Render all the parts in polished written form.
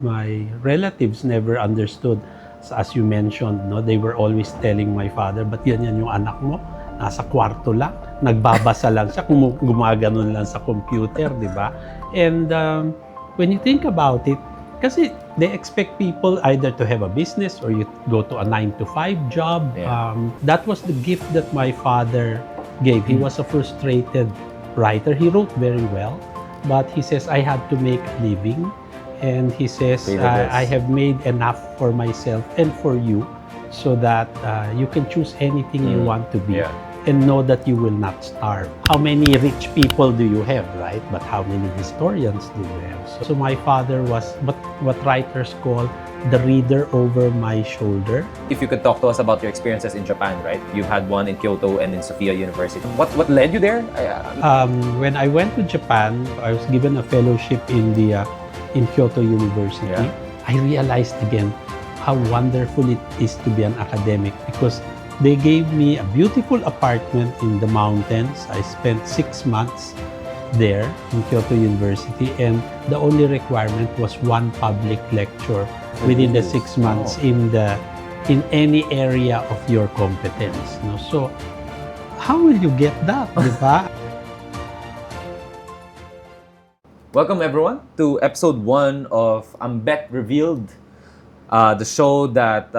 My relatives never understood. As you mentioned, no, they were always telling my father, "Ba't yan yung anak mo? Nasa kwarto lang, nagbabasa lang siya, gumaganon lang sa computer," di ba? And when you think about it, kasi they expect people either to have a business or you go to a 9-to-5 job. Yeah. That was the gift that my father gave. He was a frustrated writer. He wrote very well, but he says, I had to make a living. And he says, I have made enough for myself and for you so that you can choose anything you want to be and know that you will not starve. How many rich people do you have, right? But how many historians do you have? So my father was what writers call the reader over my shoulder. If you could talk to us about your experiences in Japan, right? You've had one in Kyoto and in Sophia University. What led you there? When I went to Japan, I was given a fellowship in Kyoto University. I realized again how wonderful it is to be an academic because they gave me a beautiful apartment in the mountains. I spent 6 months there in Kyoto University, and the only requirement was one public lecture within the 6 months in any area of your competence. No? So, how will you get that, di ba? Welcome everyone to episode 1 of Ambeth Revealed, the show that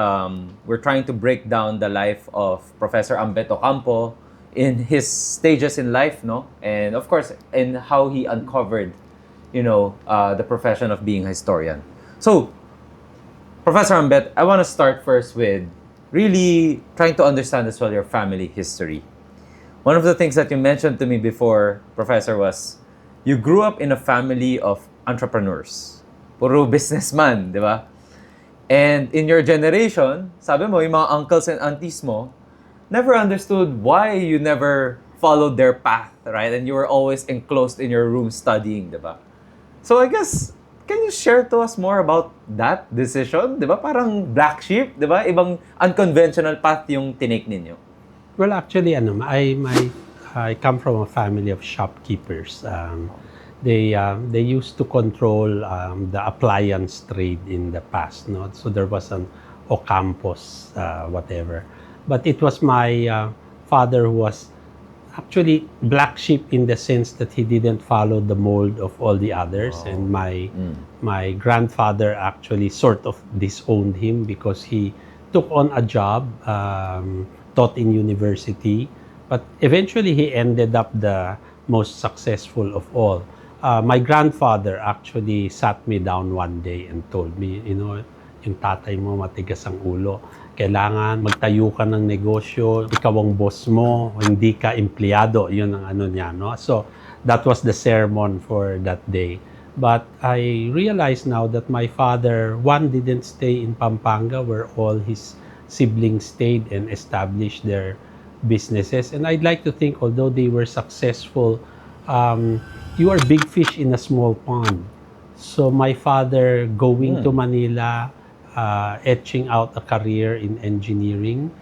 we're trying to break down the life of Professor Ambeth Ocampo in his stages in life, no? And of course, in how he uncovered, the profession of being a historian. So, Professor Ambeth, I want to start first with really trying to understand as well your family history. One of the things that you mentioned to me before, Professor, was you grew up in a family of entrepreneurs. Puro businessman, di ba? And in your generation, sabi mo, yung mga uncles and aunties mo, never understood why you never followed their path, right? And you were always enclosed in your room studying, di ba? So I guess, can you share to us more about that decision? Di ba? Parang black sheep, di ba? Ibang unconventional path yung tinake ninyo. Well, actually, I come from a family of shopkeepers. They used to control the appliance trade in the past. No? So there was an Ocampos, whatever. But it was my father who was actually black sheep in the sense that he didn't follow the mold of all the others. Oh. And my grandfather actually sort of disowned him because he took on a job, taught in university. But eventually, he ended up the most successful of all. My grandfather actually sat me down one day and told me, yung tatay mo matigas ang ulo. Kailangan magtayo ka ng negosyo, ikaw ang boss mo, hindi ka empleyado. Yun ang ano niya, no? So, that was the sermon for that day. But I realize now that my father, one, didn't stay in Pampanga where all his siblings stayed and established their businesses. And I'd like to think, although they were successful, you are big fish in a small pond. So my father going to Manila, etching out a career in engineering,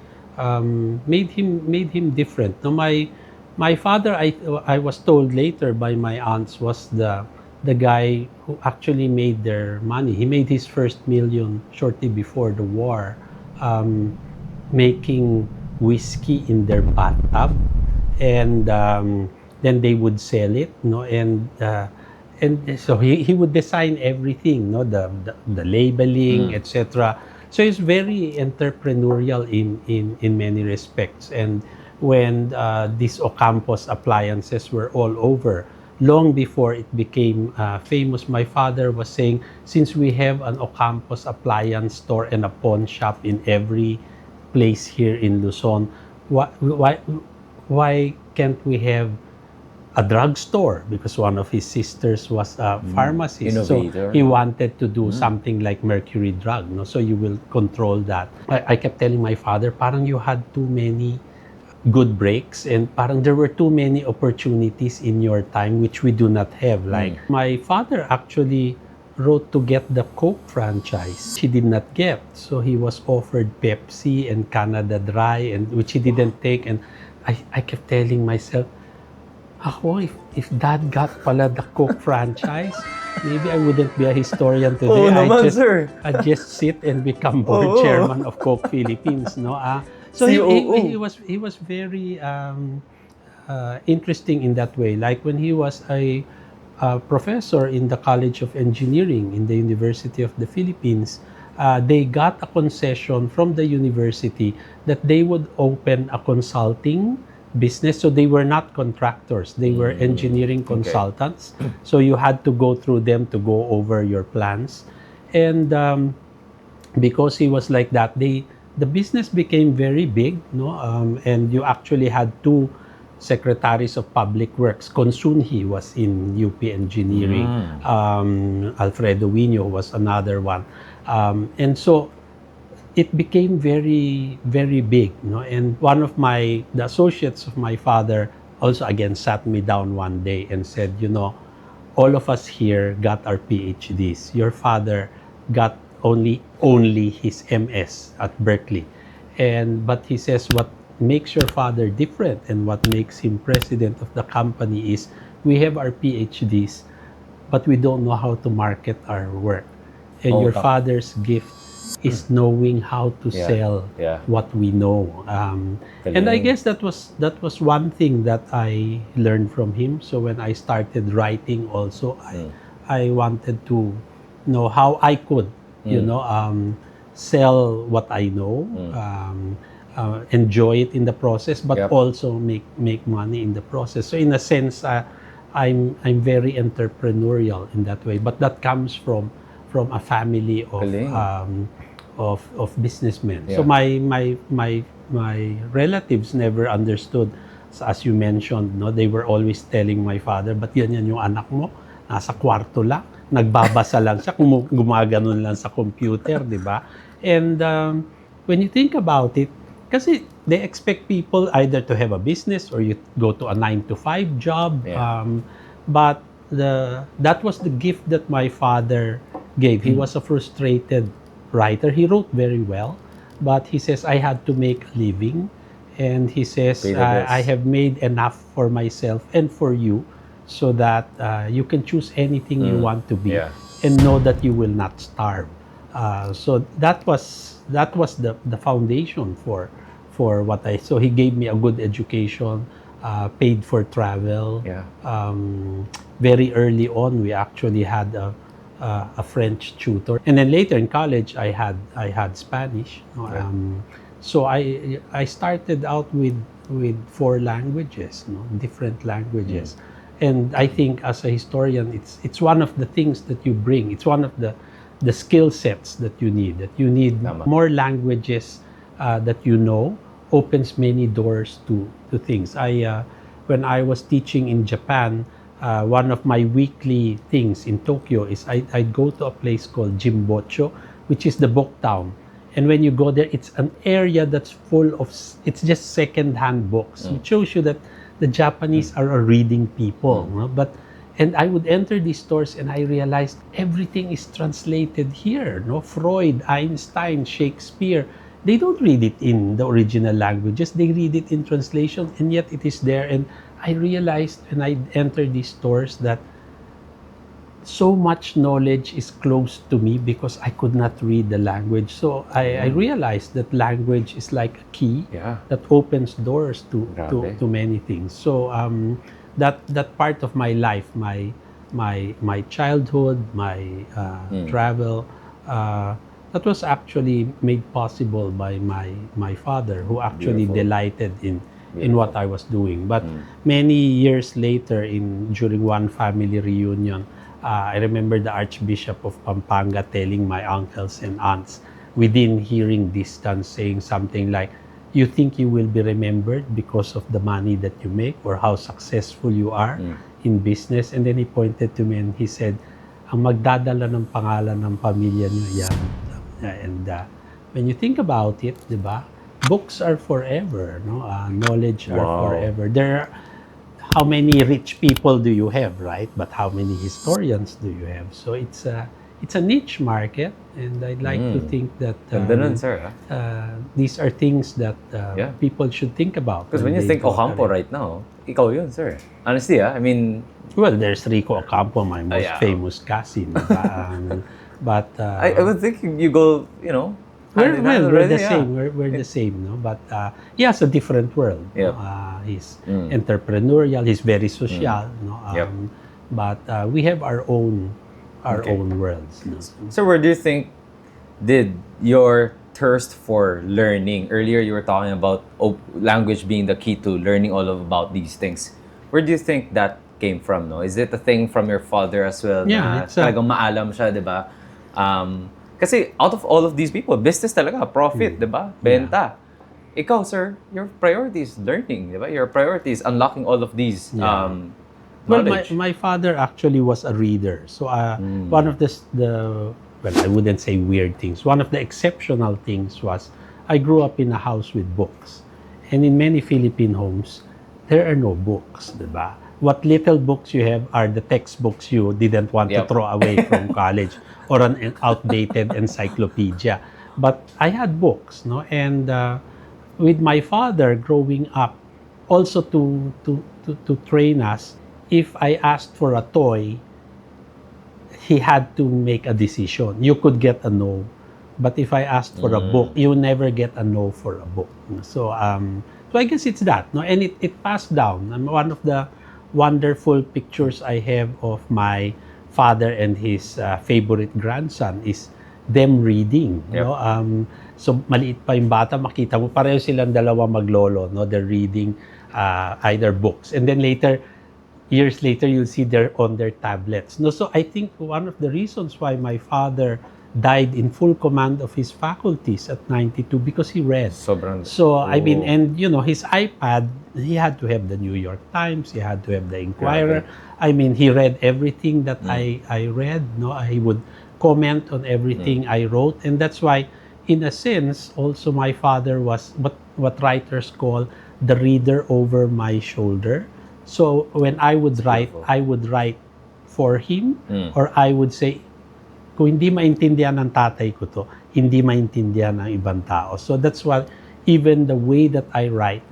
made him different. Now my father, I was told later by my aunts, was the guy who actually made their money. He made his first million shortly before the war, making whiskey in their bathtub, and then they would sell it, no, and so he would design everything, no, the labeling, etc. So he's very entrepreneurial in many respects. And when these Ocampos appliances were all over, long before it became famous, my father was saying, since we have an Ocampos appliance store and a pawn shop in every place here in Luzon, why can't we have a drugstore? Because one of his sisters was a pharmacist. Innovator. So he wanted to do something like Mercury Drug. No? So you will control that. I kept telling my father, parang you had too many good breaks and parang there were too many opportunities in your time which we do not have. Like my father actually wrote to get the Coke franchise. He did not get. So he was offered Pepsi and Canada Dry, and which he didn't take. And I kept telling myself, ako, if Dad got pala the Coke franchise, maybe I wouldn't be a historian today. Oo naman, sir. I just sit and become board Oo. chairman of Coke Philippines, no? So COO. he was very interesting in that way. Like when he was a professor in the College of Engineering in the University of the Philippines, they got a concession from the university that they would open a consulting business. So they were not contractors, they were engineering consultants. So you had to go through them to go over your plans. And because he was like that, the business became very big, no? And you actually had two secretaries of public works. Consunhi was in UP Engineering. Alfredo Wino was another one. And so it became very, very big, no? And one of the associates of my father also again sat me down one day and said, all of us here got our PhDs. Your father got only his MS at Berkeley. But he says what makes your father different and what makes him president of the company is we have our PhDs, but we don't know how to market our work. And your father's gift is knowing how to sell what we know. And I guess that was one thing that I learned from him. So when I started writing also, I wanted to know how I could, sell what I know, enjoy it in the process, but also make money in the process. So in a sense, I'm very entrepreneurial in that way. But that comes from a family of businessmen. So my relatives never understood. So as you mentioned, no, they were always telling my father, "Ba't yan yung anak mo? Nasa kwarto lang, nagbabasa lang siya, gumaganon lang sa computer," di ba? And when you think about it, kasi they expect people either to have a business or you go to a 9-to-5 job. But that was the gift that my father gave. He was a frustrated writer. He wrote very well, but he says, I had to make a living. And he says, I have made enough for myself and for you so that you can choose anything you want to be and know that you will not starve. So that was the foundation for what so he gave me a good education, paid for travel. Very early on, we actually had a French tutor, and then later in college, I had Spanish. So I started out with 4 languages, different languages, and I think as a historian, it's one of the things that you bring. It's one of the skill sets that you need. That you need more languages that opens many doors to things. When I was teaching in Japan, one of my weekly things in Tokyo is I'd go to a place called Jimbocho, which is the book town. And when you go there, it's an area that's full of, it's just second-hand books. It shows you that the Japanese are a reading people. And I would enter these stores and I realized everything is translated here. Freud, Einstein, Shakespeare. They don't read it in the original languages. They read it in translation, and yet it is there. And I realized when I entered these stores that so much knowledge is close to me because I could not read the language. So I realized that language is like a key that opens doors to many things. So that part of my life, my childhood, my travel, that was actually made possible by my father, who actually delighted in what I was doing. But many years later, during one family reunion, I remember the Archbishop of Pampanga telling my uncles and aunts within hearing distance, saying something like, "You think you will be remembered because of the money that you make or how successful you are in business?" And then he pointed to me and he said, "Ang magdadala ng pangalan ng pamilya niyo yan." And when you think about it, di ba? Books are forever, knowledge are forever. How many rich people do you have, right? But how many historians do you have? So it's a niche market, and I'd like to think that these are things that people should think about. Because when you think Ocampo right now, ikaw yun, sir. Honestly, I mean, Well, there's Rico Ocampo, my most yeah. famous cousin. But I would think you go, hand in hand we're already, the same. We're the same, no? But he has a different world. No? Yep. He's entrepreneurial. He's very social. No? Yep. But we have our own worlds. No? So where do you think did your thirst for learning, earlier you were talking about language being the key to learning all about these things. Where do you think that came from? No? Is it a thing from your father as well? Yeah, na it's talagang maalam siya, di ba? Kasi out of all of these people, business talaga, profit, di ba? Benta. Ikaw, sir, your priority is learning, di ba? Your priority is unlocking all of these Well, knowledge. my father actually was a reader. So one of well, I wouldn't say weird things. One of the exceptional things was I grew up in a house with books. And in many Philippine homes, there are no books, diba? What little books you have are the textbooks you didn't want to throw away from college or an outdated encyclopedia. But I had books, no? And with my father growing up, also to train us, if I asked for a toy, he had to make a decision. You could get a no, but if I asked for a book, you never get a no for a book. So I guess it's that, no, and it passed down. One of the wonderful pictures I have of my father and his favorite grandson is them reading. Yep. No, so maliit pa yung bata, makita mo pareho silang dalawa maglolo. No, they're reading either books, and then years later, you'll see they're on their tablets. No, so I think one of the reasons why my father died in full command of his faculties at 92 because he read. Sobrang. So I mean, and his iPad, he had to have the New York Times, he had to have the Inquirer. I mean, he read everything that I read. No, he would comment on everything I wrote, and that's why, in a sense, also my father was what writers call the reader over my shoulder. So when I would write, I would write for him, or I would say, kung hindi maintindihan ng tatay ko to, hindi maintindihan ng ibang tao. So that's why even the way that I write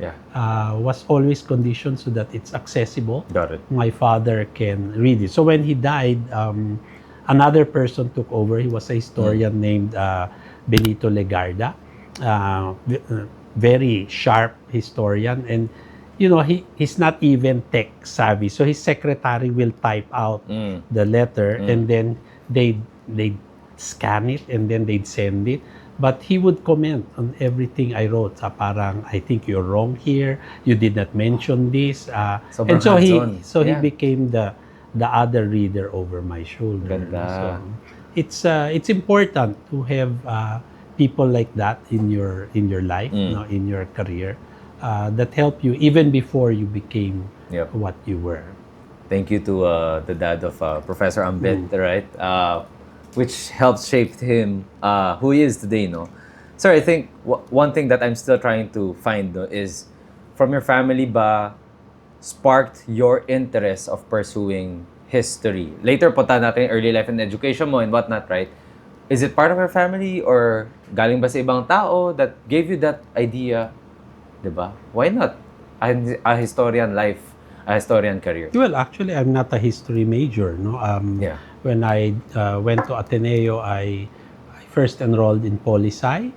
was always conditioned so that it's accessible. Got it. My father can read it. So when he died, another person took over. He was a historian named Benito Legarda, very sharp historian, and he's not even tech savvy. So his secretary will type out the letter and then they'd scan it and then they'd send it. But he would comment on everything I wrote. Parang, I think you're wrong here. You did not mention this. And so he became the other reader over my shoulder. Ganda. So it's important to have people like that in your life, in your career. That helped you even before you became what you were. Thank you to the dad of Professor Ambeth, right? Which helped shape him who he is today, no? Sir, I think one thing that I'm still trying to find is, from your family ba sparked your interest of pursuing history? Later, punta natin early life and education mo and whatnot, right? Is it part of your family or galing ba sa ibang tao that gave you that idea? Diba? Why not a historian life, a historian career? Well, actually, I'm not a history major. No, when I went to Ateneo, I first enrolled in Poli-Sci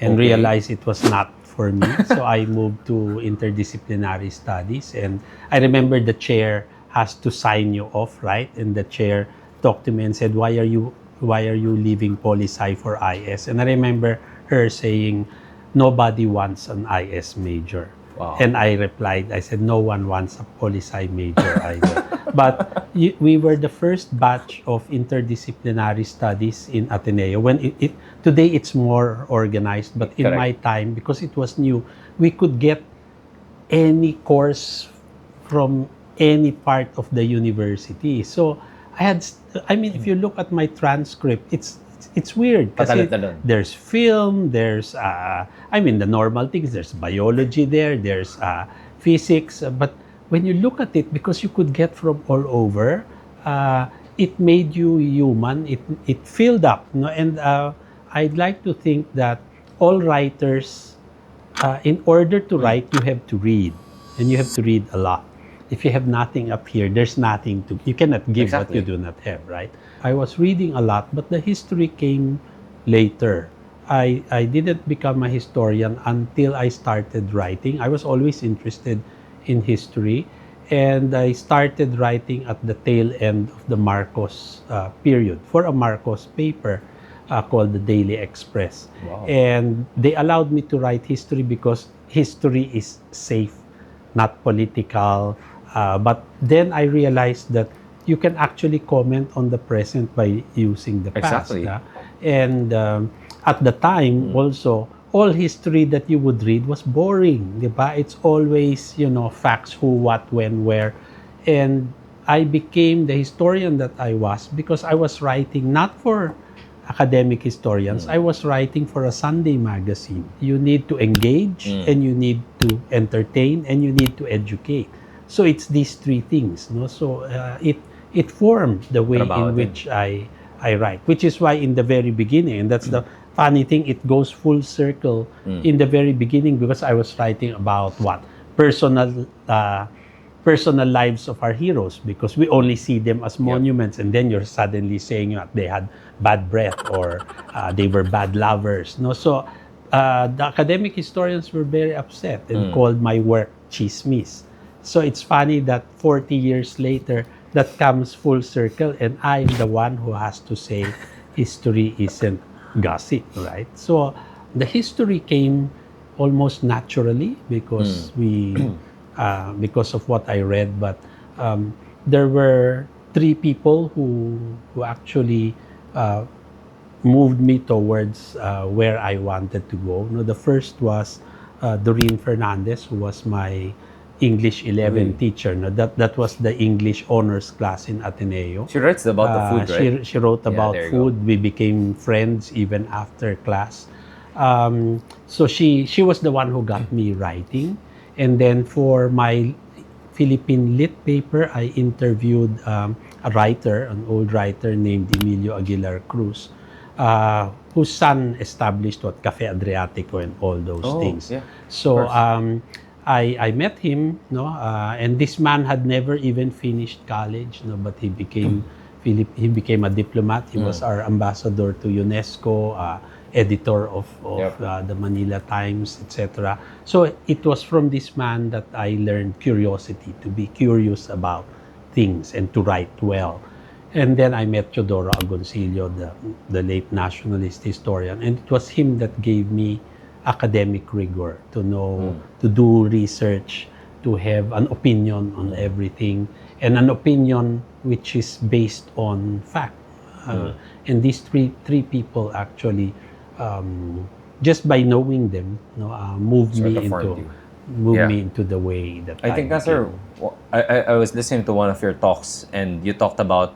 and realized it was not for me. So I moved to interdisciplinary studies, and I remember the chair has to sign you off, right? And the chair talked to me and said, "Why are you leaving Poli-Sci for IS?" And I remember her saying, "Nobody wants an IS major." Wow. And I replied, I said, "No one wants a Poli-Sci major either." But we were the first batch of interdisciplinary studies in Ateneo. When today it's more organized, but in my time, because it was new, we could get any course from any part of the university. So if you look at my transcript, it's weird kasi there's film, there's the normal things, there's biology there's physics, but when you look at it, because you could get from all over, it made you human, it filled up, no? And I'd like to think that all writers, in order to write, you have to read, and you have to read a lot. if you have nothing up here, there's nothing to, you cannot give what Exactly. you do not have, right? I was reading a lot, but the history came later. I didn't become a historian until I started writing. I was always interested in history, and I started writing at the tail end of the Marcos period for a Marcos paper called the Daily Express. Wow. And they allowed me to write history because history is safe, not political. But then I realized that you can actually comment on the present by using the past. Exactly. And at the time also, all history that you would read was boring, di ba? It's always, facts, who, what, when, where. And I became the historian that I was because I was writing not for academic historians. I was writing for a Sunday magazine. You need to engage, and you need to entertain, and you need to educate. So it's these three things, no? So it formed the way Trabaho in din. which I write, which is why in the very beginning, and that's the funny thing, it goes full circle in the very beginning, because I was writing about what? Personal lives of our heroes, because we only see them as monuments, and then you're suddenly saying that they had bad breath, or they were bad lovers, no? So the academic historians were very upset and called my work chismis. So it's funny that 40 years later, that comes full circle, and I'm the one who has to say history isn't gossip, right? So the history came almost naturally because because of what I read. But there were three people who actually moved me towards where I wanted to go. No, the first was Doreen Fernandez, who was my English 11 teacher. No, that was the English honors class in Ateneo. She writes about the food, right? She wrote Yeah, about there you go. food. We became friends even after class. So she was the one who got me writing. And then for my Philippine Lit paper, I interviewed a writer, an old writer named Emilio Aguilar Cruz, whose son established what Cafe Adriatico and all those things. Yeah, So of course. I met him, no, and this man had never even finished college, no, but he became he became a diplomat. He was our ambassador to UNESCO, editor of the Manila Times, etc. So it was from this man that I learned curiosity, to be curious about things and to write well. And then I met Teodoro Agoncillo, the late nationalist historian, and it was him that gave me academic rigor, to know, to do research, to have an opinion on everything, and an opinion which is based on fact. And these three people actually, just by knowing them, moved Sort me of formed into you. moved Yeah. me into the way that I think, Sir, I was listening to one of your talks, and you talked about,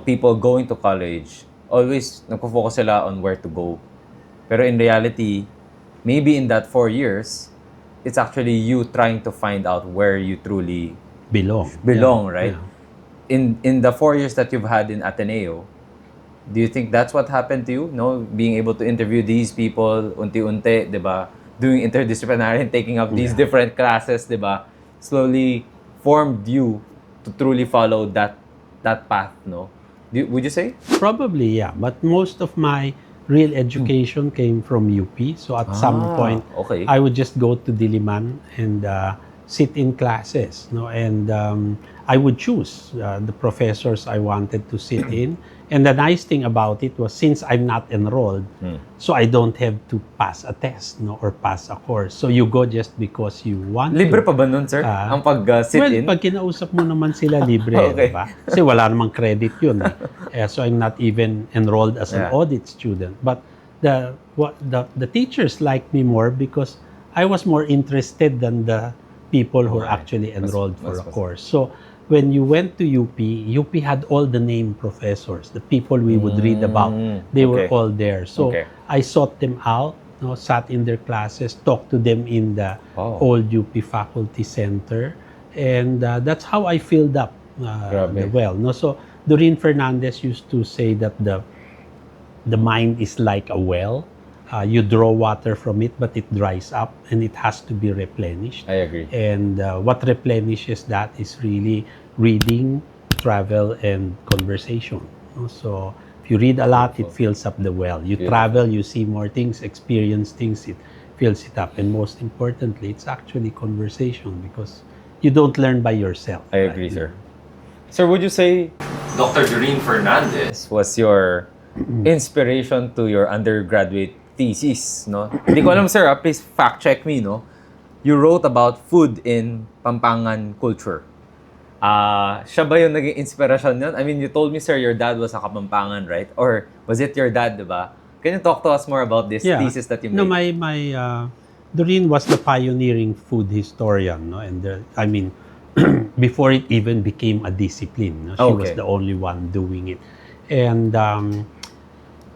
people going to college, always nagpo-focus sila on where to go. Pero in reality, maybe in that 4 years, it's actually you trying to find out where you truly belong. belong, Yeah, right? yeah. In the 4 years that you've had in Ateneo, do you think that's what happened to you? No, being able to interview these people, unti-unti, 'di ba? Doing interdisciplinary and taking up these different classes, 'di ba? Slowly formed you to truly follow that path, no? Would you say? Probably, yeah. But most of my real education came from UP. So at some point, okay. I would just go to Diliman and sit in classes, no? And I would choose the professors I wanted to sit in. And the nice thing about it was, since I'm not enrolled, so I don't have to pass a test, no, or pass a course. So you go just because you want Libre to. pa ba nun, sir? Ang pag-sit-in? Well, pag kinausap mo naman sila, libre, Okay. di ba? Kasi wala namang credit yun. So I'm not even enrolled as an Yeah. audit student. But the teachers liked me more because I was more interested than the people who are actually enrolled for a course. So when you went to UP had all the name professors, the people we would read about. They were all there. So I sought them out, sat in their classes, talked to them in the old UP Faculty Center, and that's how I filled up the well. No, so Doreen Fernandez used to say that the mind is like a well. You draw water from it, but it dries up and it has to be replenished. I agree. And what replenishes that is really reading, travel, and conversation. So if you read a lot, it fills up the well. You travel, you see more things, experience things, it fills it up. And most importantly, it's actually conversation because you don't learn by yourself. I agree, sir. Sir, would you say Dr. Doreen Fernandez was your inspiration to your undergraduate thesis, no? Hindi ko alam, sir, please fact check me, no? You wrote about food in Pampangan culture. Siya ba yung naging inspirasyon yun? I mean, you told me, sir, your dad was a Kapampangan, right? Or was it your dad, diba? Can you talk to us more about this thesis that you made? No, Doreen was the pioneering food historian, no? And I mean, before it even became a discipline, no? She was the only one doing it. And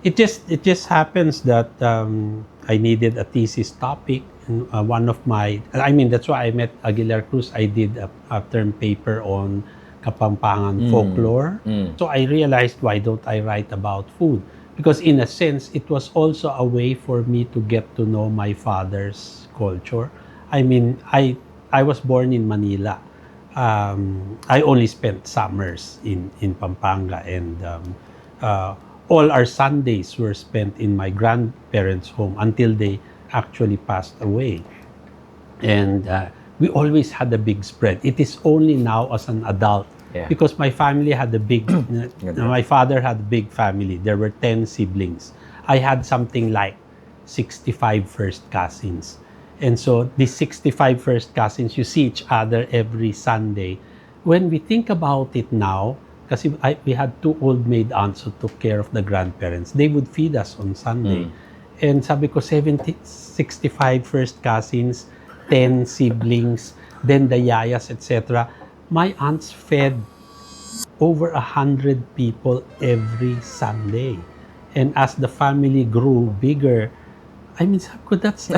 it just happens that I needed a thesis topic. And, that's why I met Aguilar Cruz. I did a term paper on Kapampangan folklore. So I realized, why don't I write about food? Because in a sense, it was also a way for me to get to know my father's culture. I mean, I was born in Manila. I only spent summers in Pampanga, and all our Sundays were spent in my grandparents' home until they actually passed away. And we always had a big spread. It is only now as an adult, because my family had a big, my father had a big family. There were 10 siblings. I had something like 65 first cousins. And so these 65 first cousins, you see each other every Sunday. When we think about it now, because we had 2 old maid aunts who took care of the grandparents, they would feed us on Sunday. And sabi ko, 65 first cousins, 10 siblings, then the yayas, etc. My aunts fed over 100 people every Sunday. And as the family grew bigger, I mean, sabi ko, that's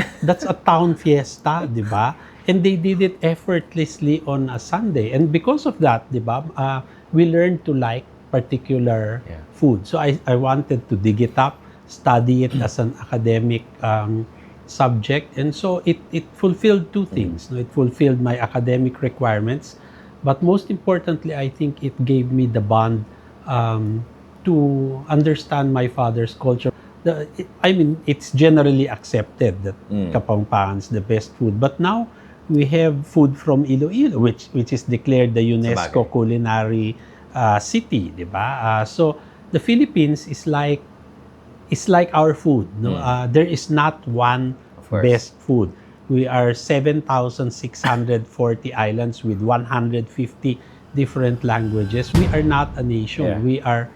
a town fiesta, di ba? And they did it effortlessly on a Sunday. And because of that, di ba, we learned to like particular food. So I wanted to dig it up, study it as an academic subject. And so it fulfilled 2 things. It fulfilled my academic requirements, but most importantly, I think it gave me the bond to understand my father's culture. It's generally accepted that Kapampangan is the best food. But now we have food from Iloilo, which is declared the UNESCO Culinary city, di ba? So the Philippines is like our food. No? There is not one best food. We are 7,640 islands with 150 different languages. We are not a nation. We are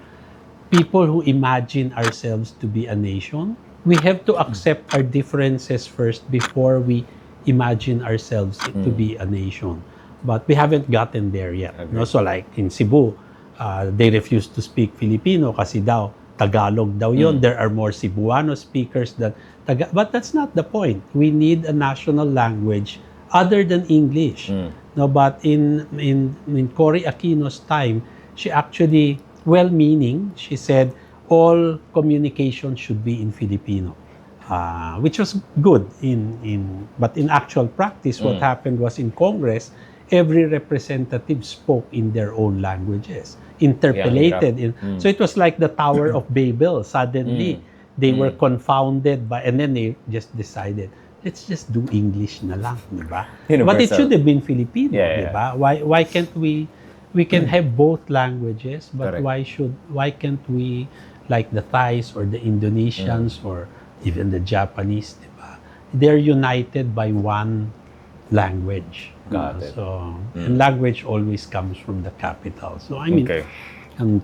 people who imagine ourselves to be a nation. We have to accept our differences first before we imagine ourselves to be a nation. But we haven't gotten there yet. No? So like in Cebu, they refuse to speak Filipino kasi daw Tagalog daw yun. There are more Cebuano speakers than Tagalog. But that's not the point. We need a national language other than English. No, but in Cory Aquino's time, she actually, well-meaning, she said all communication should be in Filipino, which was good. But in actual practice, what happened was in Congress, every representative spoke in their own languages, interpolated. So it was like the Tower of Babel. Suddenly, they were confounded and then they just decided, let's just do English na lang, di ba? But it should have been Filipino, di ba? Why can't we can have both languages, but why can't we, like the Thais or the Indonesians or even the Japanese, di ba? They're united by one language. Got it. So, and language always comes from the capital. So, I mean,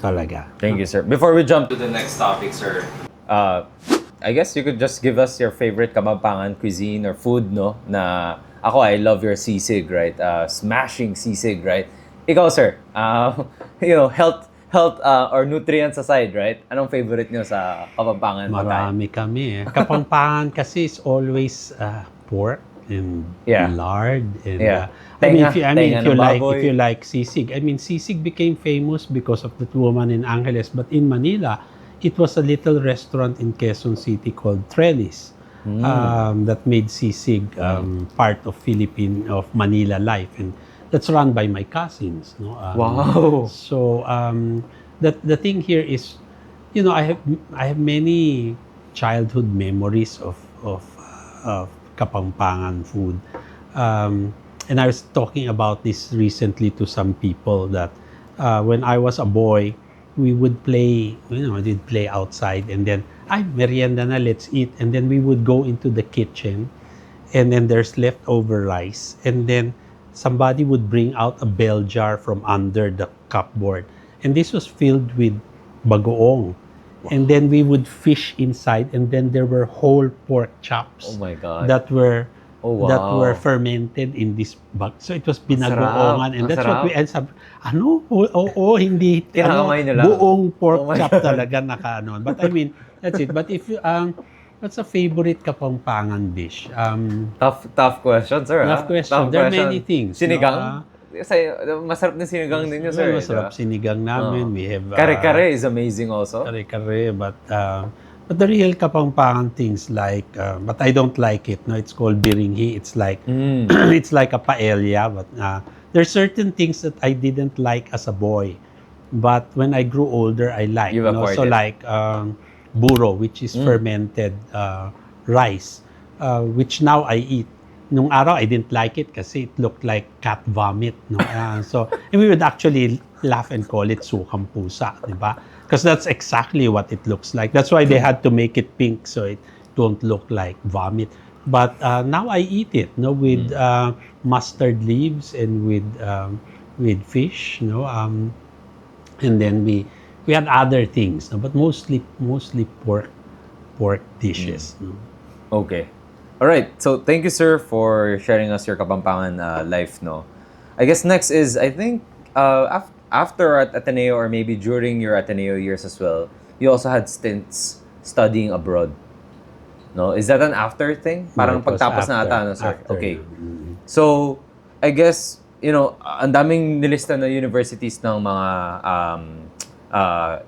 talaga. Thank you, sir. Before we jump to the next topic, sir, I guess you could just give us your favorite Kapampangan cuisine or food, no? Na ako, I love your sisig, right? Smashing sisig, right? Ikaw, sir, health or nutrients aside, right? Anong favorite nyo sa Kapampangan? Marami kami. Kapampangan kasi is always pork and lard and if you like sisig, I mean sisig became famous because of that woman in Angeles, but in Manila it was a little restaurant in Quezon City called Trellis that made sisig part of Manila life, and that's run by my cousins. No? Wow. So the thing here is, I have many childhood memories of Kapampangan food. And I was talking about this recently to some people that when I was a boy, we would play, we'd play outside, and then, merienda na, let's eat. And then we would go into the kitchen, and then there's leftover rice. And then somebody would bring out a bell jar from under the cupboard. And this was filled with bagoong. And then we would fish inside, and then there were whole pork chops Oh my God. that were Oh, that wow. were fermented in this bag. So it was Sarap. binagoongan, and Ang that's what we sarap. and sabi, hindi Kinakamay nyo lang. buong pork Oh my chop God. talaga naka. But I mean, that's it. But if you what's a favorite Kapampangan dish? Tough question, sir. Tough question. There are many things. Sinigang? Masarap din sinigang din nyo, sir. Well, masarap sinigang namin. We have Kare-kare is amazing also. kare-kare, but the real Kapampangan things like, but I don't like it. No, it's called biringhi. It's like it's like a paella. But there's certain things that I didn't like as a boy, but when I grew older, I like. You've acquired So it. like buro, which is fermented rice, which now I eat. Nung araw, I didn't like it kasi it looked like cat vomit. No? And we would actually laugh and call it sukang pusa, di ba? Because that's exactly what it looks like. That's why they had to make it pink so it don't look like vomit. But now I eat it, with mustard leaves and with fish, and then we had other things, but mostly pork dishes. No? Okay. All right. So thank you, sir, for sharing us your Kapampangan life. No, I guess next is, I think after at Ateneo, or maybe during your Ateneo years as well, you also had stints studying abroad. No, is that an after thing? Parang it was pagtapos na after- ata, no, sir? after Okay. na. So I guess ang daming nilista na universities ng mga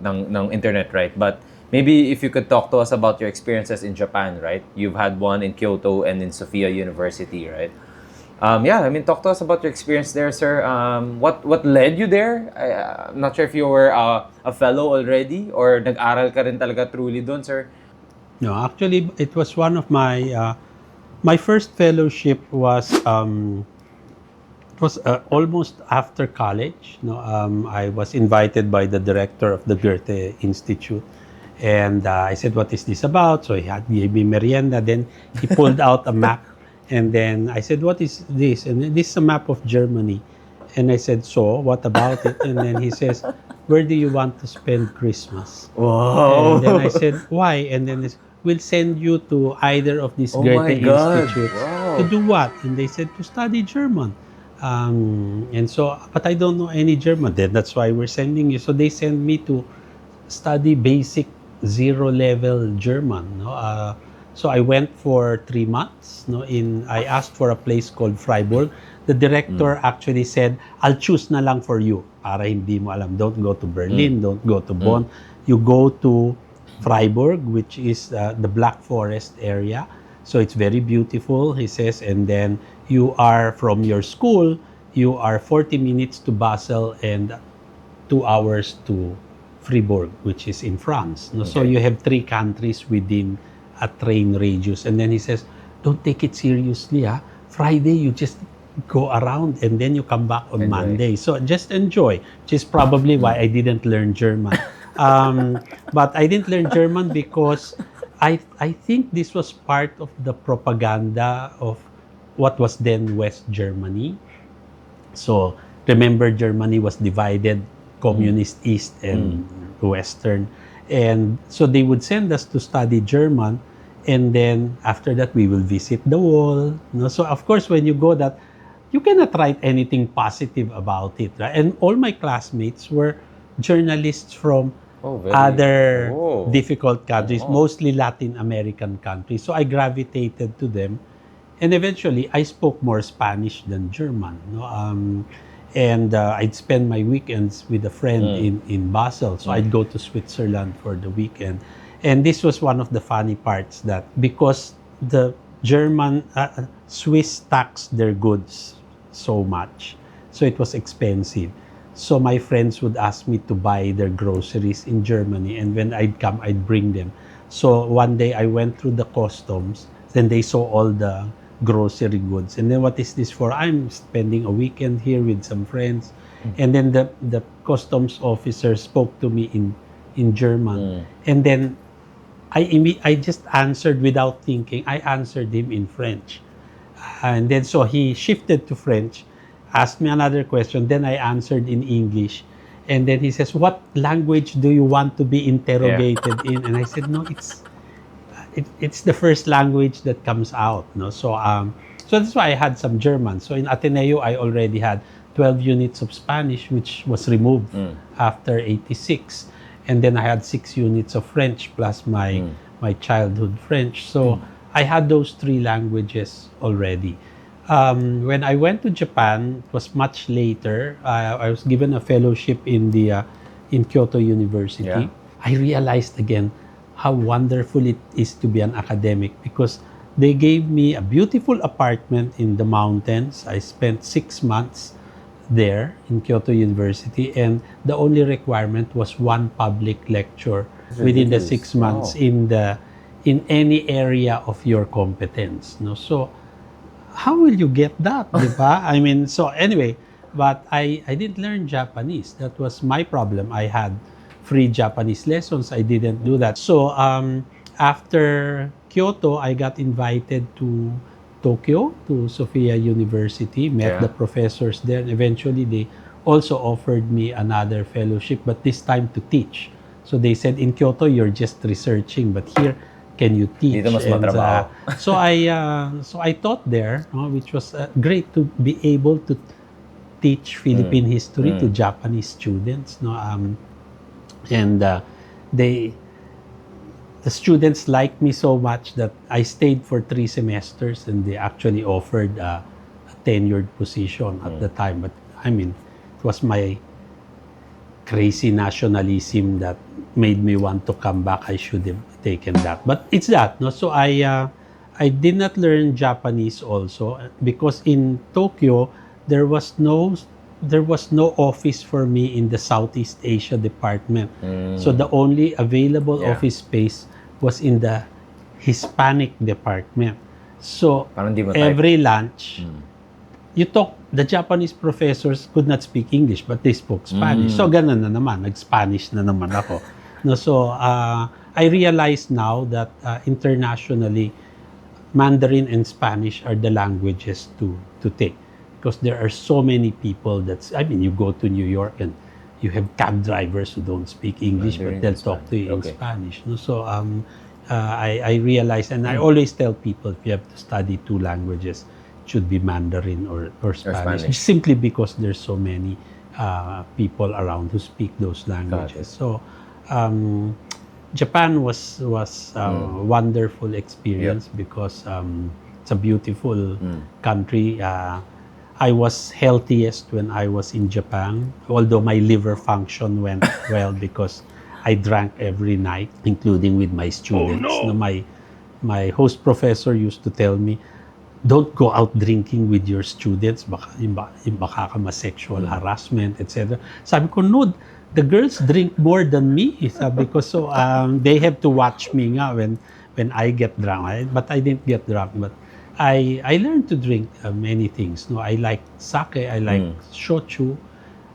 ng internet, right? But maybe if you could talk to us about your experiences in Japan, right? You've had one in Kyoto and in Sophia University, right? Talk to us about your experience there, sir. What led you there? I'm not sure if you were a fellow already or nag-aral ka rin talaga truly doon, sir. No, actually, it was one of my my first fellowship was almost after college. No, I was invited by the director of the Goethe Institute. And I said, what is this about? So he gave me merienda. Then he pulled out a map. And then I said, what is this? And this is a map of Germany. And I said, so what about it? And then he says, where do you want to spend Christmas? Wow. And then I said, why? And then we'll send you to either of these Oh my Goethe God. institutes. Wow. To do what? And they said, to study German. And so, but I don't know any German. Then that's why we're sending you. So they send me to study basic zero-level German. No? So I went for 3 months. No? I asked for a place called Freiburg. The director actually said, I'll choose na lang for you. Para hindi mo alam. Don't go to Berlin. Don't go to Bonn. You go to Freiburg, which is the Black Forest area. So it's very beautiful, he says. And then you are, from your school, you are 40 minutes to Basel and 2 hours to Fribourg, which is in France. No? So Okay. you have 3 countries within a train radius. And then he says, don't take it seriously. Friday, you just go around and then you come back on Enjoy. Monday. So just enjoy, which is probably why I didn't learn German. But I didn't learn German because I think this was part of the propaganda of what was then West Germany. So remember, Germany was divided, communist East and Western. And so they would send us to study German. And then after that, we will visit the wall. No? So of course, when you go that, you cannot write anything positive about it. Right? And all my classmates were journalists from other difficult countries, mostly Latin American countries. So I gravitated to them. And eventually, I spoke more Spanish than German. No? And I'd spend my weekends with a friend in Basel. So I'd go to Switzerland for the weekend. And this was one of the funny parts, that because the Swiss taxed their goods so much, so it was expensive. So my friends would ask me to buy their groceries in Germany, and when I'd come, I'd bring them. So one day I went through the customs, then they saw all the grocery goods, and then, what is this for? I'm spending a weekend here with some friends. And then the customs officer spoke to me in German, and then I just answered without thinking. I answered him in French. And then so he shifted to French, asked me another question, then I answered in English. And then he says, "What language do you want to be interrogated in?" And I said, "No, it's the first language that comes out." No? So that's why I had some German. So in Ateneo, I already had 12 units of Spanish, which was removed after 86. And then I had 6 units of French plus my childhood French. So I had those 3 languages already. When I went to Japan, it was much later. I was given a fellowship in Kyoto University. Yeah. I realized again how wonderful it is to be an academic, because they gave me a beautiful apartment in the mountains. I spent 6 months there in Kyoto University, and the only requirement was 1 public lecture within the 6 months in any area of your competence. No, so how will you get that, di ba? I mean, so anyway, but I didn't learn Japanese. That was my problem. I had free Japanese lessons. I didn't do that. So after Kyoto, I got invited to Tokyo, to Sophia University, met the professors there. Eventually, they also offered me another fellowship, but this time to teach. So they said, in Kyoto, you're just researching, but here, can you teach? Dito mas matrabaho. So I taught there, which was great to be able to teach Philippine history to Japanese students. And the students liked me so much that I stayed for 3 semesters, and they actually offered a tenured position at the time. But I mean, it was my crazy nationalism that made me want to come back. I should have taken that. But it's that. No? So I did not learn Japanese also, because in Tokyo, there was no office for me in the Southeast Asia department. So the only available office space was in the Hispanic department. So every lunch, the Japanese professors could not speak English, but they spoke Spanish. So ganun na naman, nag-Spanish na naman ako. No, so I realize now that internationally, Mandarin and Spanish are the languages to take. Because there are so many people you go to New York and you have cab drivers who don't speak English, but they'll talk to you in Spanish. No? So I realize, and I always tell people, if you have to study 2 languages, it should be Mandarin or Spanish. Simply because there's so many people around who speak those languages. So Japan was a wonderful experience because it's a beautiful country. I was healthiest when I was in Japan, although my liver function went well because I drank every night, including with my students. Oh, no. My host professor used to tell me, don't go out drinking with your students, baka ka ma-sexual harassment, etc. Sabi ko, no, the girls drink more than me. Sabi ko, so they have to watch me nga when I get drunk. But I didn't get drunk. But I learned to drink many things. No, I like sake, I like shochu.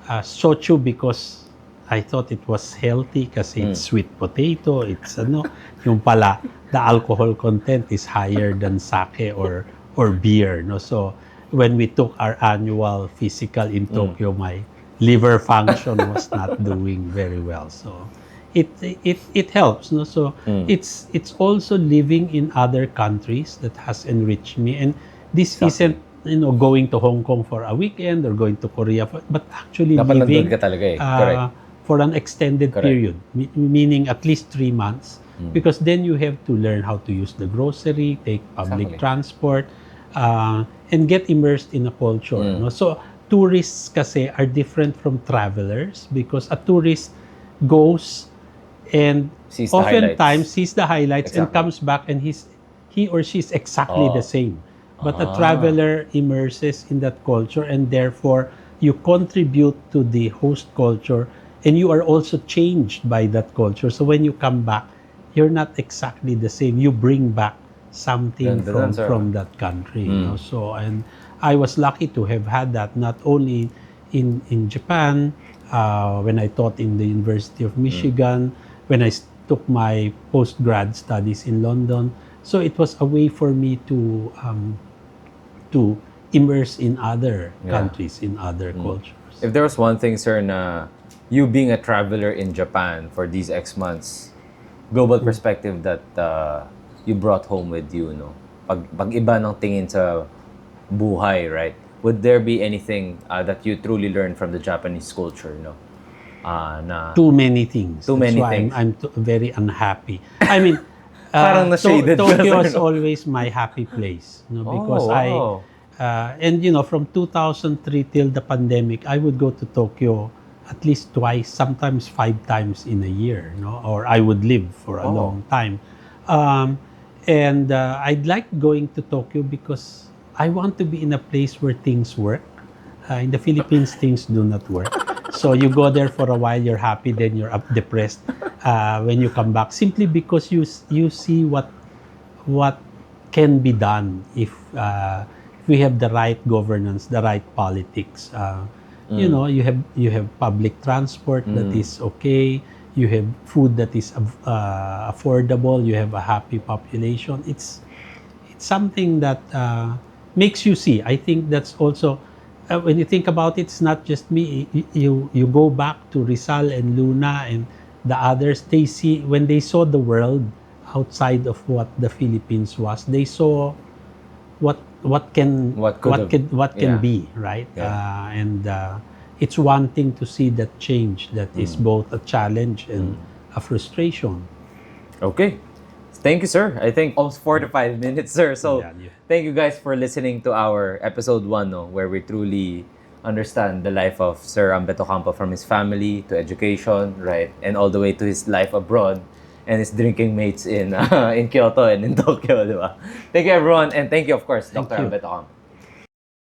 Shochu because I thought it was healthy kasi it's sweet potato. It's yung pala the alcohol content is higher than sake or beer. No, so when we took our annual physical in Tokyo, my liver function was not doing very well. So it helps, no? So it's also living in other countries that has enriched me, and this isn't going to Hong Kong for a weekend or going to Korea but actually living for an extended period, meaning at least 3 months, because then you have to learn how to use the grocery, take public transport, and get immersed in a culture. No? So tourists kasi are different from travelers because a tourist goes and Sees the oftentimes highlights. sees the highlights and Exactly. comes back and he or she is exactly Oh. the same. But a Ah. traveler immerses in that culture and therefore you contribute to the host culture and you are also changed by that culture. So when you come back, you're not exactly the same. You bring back something Ganda nun, sir. from that country. You know? So and I was lucky to have had that not only in Japan, when I taught in the University of Michigan, when I took my post-grad studies in London. So it was a way for me to immerse in other Yeah. countries, in other cultures. If there was one thing, sir, na you being a traveler in Japan for these X months, global perspective that you brought home with you, no? Pag iba ng tingin sa buhay, right? Would there be anything that you truly learned from the Japanese culture, no? Na Too many things. Too That's many why things. I'm very unhappy. I mean, Parang na-shaded ka, Tokyo sir, is no? always my happy place, no? Because Oh, wow. and you know, from 2003 till the pandemic, I would go to Tokyo at least twice, sometimes 5 times in a year, no? Or I would live for a Oh. long time. And I'd like going to Tokyo because I want to be in a place where things work. In the Philippines, things do not work. So you go there for a while, you're happy, then you're depressed when you come back, simply because you see what can be done if we have the right governance, the right politics. You know, you have public transport that is okay. You have food that is affordable. You have a happy population. It's something that makes you see. I think that's also when you think about it, it's not just me. You go back to Rizal and Luna and the others. They see when they saw the world outside of what the Philippines was. They saw what can What could have- what can yeah. be, right? Yeah. And it's one thing to see that change that is both a challenge and a frustration. Okay. Thank you, sir. I think almost 4 to 5 minutes, sir. So, Yeah. thank you guys for listening to our episode 1, no, where we truly understand the life of Sir Ambeth Ocampo from his family to education, right? And all the way to his life abroad and his drinking mates in in Kyoto and in Tokyo, di ba? Thank you, everyone. And thank you, of course, Dr. you. Ambeth Ocampo.